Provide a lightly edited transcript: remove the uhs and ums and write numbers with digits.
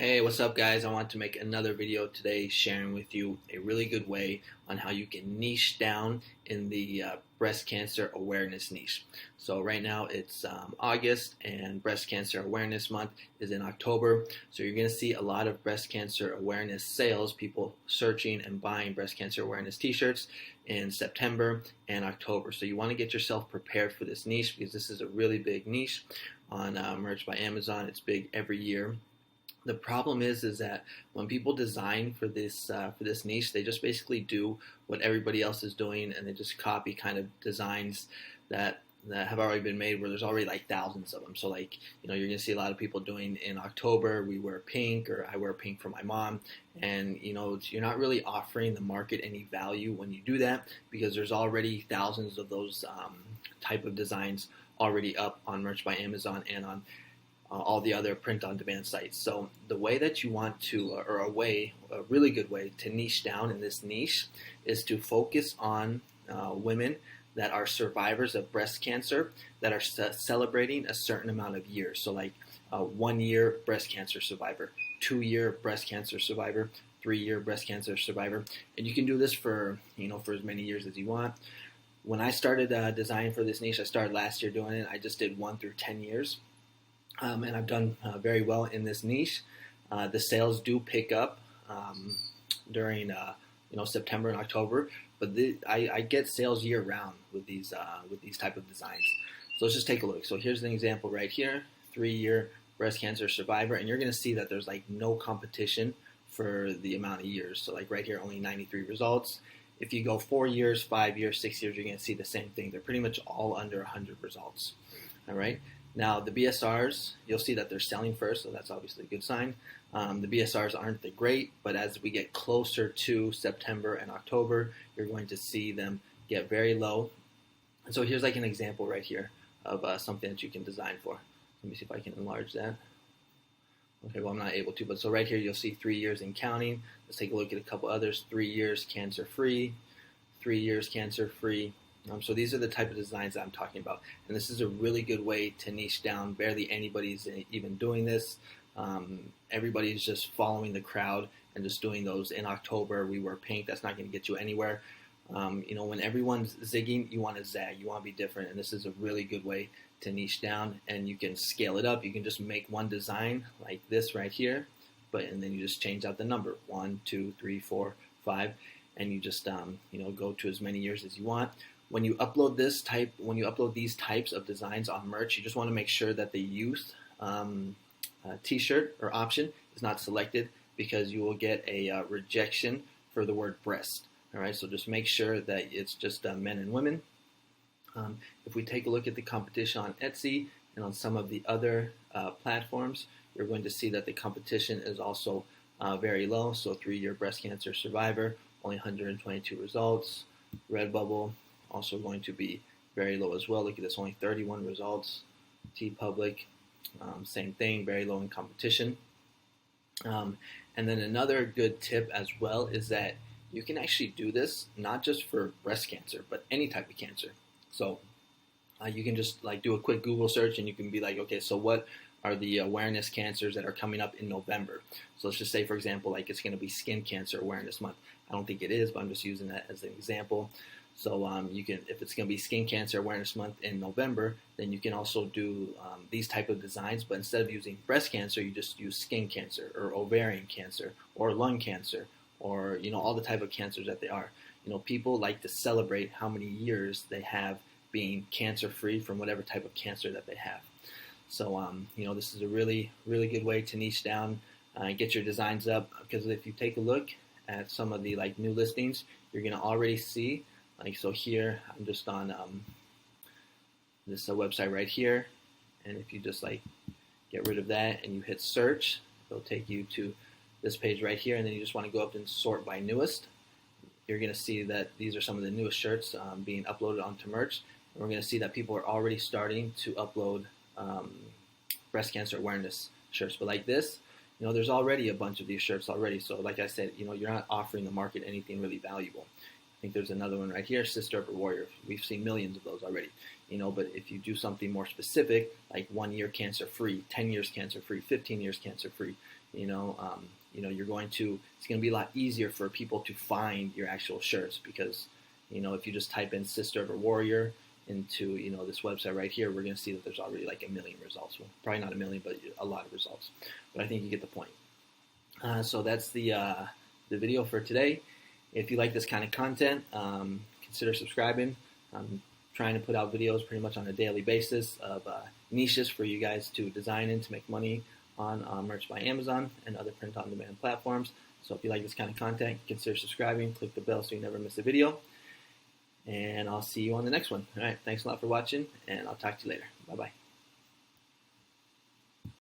Hey, what's up, guys? I want to make another video today sharing with you a really good way on how you can niche down in the breast cancer awareness niche. So right now it's August and breast cancer awareness month is in October. So you're going to see a lot of breast cancer awareness sales, people searching and buying breast cancer awareness t-shirts in September and October. So you want to get yourself prepared for this niche because this is a really big niche on Merch by Amazon. It's big every year. The problem is that when people design for this niche, they just basically do what everybody else is doing, and they just copy kind of designs that have already been made, where there's already like thousands of them. So like, you're gonna see a lot of people doing in October, we wear pink, or I wear pink for my mom, and you're not really offering the market any value when you do that, because there's already thousands of those type of designs already up on Merch by Amazon and on all the other print-on-demand sites. So the way that you want to, or a really good way to niche down in this niche, is to focus on women that are survivors of breast cancer that are celebrating a certain amount of years. So like 1 year breast cancer survivor, 2 year breast cancer survivor, 3 year breast cancer survivor, and you can do this for for as many years as you want. When I started designing for this niche, I started last year doing it. I just did 1 through 10 years. And I've done very well in this niche. The sales do pick up during September and October, but I get sales year round with these type of designs. So let's just take a look. So here's an example right here: 3 year breast cancer survivor, and you're going to see that there's like no competition for the amount of years. So like right here, only 93 results. If you go 4 years, 5 years, 6 years, you're going to see the same thing. They're pretty much all under 100 results. All right. Now the BSRs, you'll see that they're selling first, so that's obviously a good sign. The BSRs aren't that great, but as we get closer to September and October, you're going to see them get very low. And so here's like an example right here of something that you can design for. Let me see if I can enlarge that. Okay, well I'm not able to, but so right here you'll see 3 years and counting. Let's take a look at a couple others. 3 years cancer-free, 3 years cancer-free. So these are the type of designs that I'm talking about, and this is a really good way to niche down. Barely anybody's even doing this. Everybody's just following the crowd and just doing those in October. We wear pink. That's not going to get you anywhere. When everyone's zigging, you want to zag. You want to be different, and this is a really good way to niche down. And you can scale it up. You can just make one design like this right here, and then you just change out the number 1, 2, 3, 4, 5, and you just go to as many years as you want. When you upload these types of designs on merch, you just want to make sure that the youth t-shirt or option is not selected, because you will get a rejection for the word breast. All right, so just make sure that it's just men and women. If we take a look at the competition on Etsy and on some of the other platforms, you're going to see that the competition is also very low. So 3 year breast cancer survivor, only 122 results. Redbubble, also going to be very low as well. Look at this, only 31 results. TeePublic, same thing, very low in competition. And then another good tip as well is that you can actually do this not just for breast cancer, but any type of cancer. So you can just like do a quick Google search, and you can be like, okay, so what are the awareness cancers that are coming up in November? So let's just say, for example, like it's going to be Skin Cancer Awareness Month. I don't think it is, but I'm just using that as an example. So you can, if it's going to be Skin Cancer Awareness Month in November, then you can also do these type of designs, but instead of using breast cancer, you just use skin cancer or ovarian cancer or lung cancer, or all the type of cancers that they are. People like to celebrate how many years they have being cancer-free from whatever type of cancer that they have. So this is a really, really good way to niche down and get your designs up, because if you take a look at some of the like new listings, you're going to already see, like, so here I'm just on this website right here, and if you just like get rid of that and you hit search, it'll take you to this page right here, and then you just want to go up and sort by newest. You're going to see that these are some of the newest shirts being uploaded onto merch, and we're going to see that people are already starting to upload breast cancer awareness shirts. But like this, there's already a bunch of these shirts already. So like I said, you're not offering the market anything really valuable. think there's another one right here, Sister of a Warrior. We've seen millions of those already. But if you do something more specific, like 1 year cancer free, 10 years cancer free, 15 years cancer free, you're it's going to be a lot easier for people to find your actual shirts, because, if you just type in Sister of a Warrior into, this website right here, we're going to see that there's already like 1 million results. Well, probably not 1 million, but a lot of results. But I think you get the point. So that's the video for today. If you like this kind of content, consider subscribing. I'm trying to put out videos pretty much on a daily basis of niches for you guys to design in to make money on merch by Amazon and other print-on-demand platforms. So if you like this kind of content, consider subscribing. Click the bell so you never miss a video. And I'll see you on the next one. All right, thanks a lot for watching, and I'll talk to you later. Bye-bye.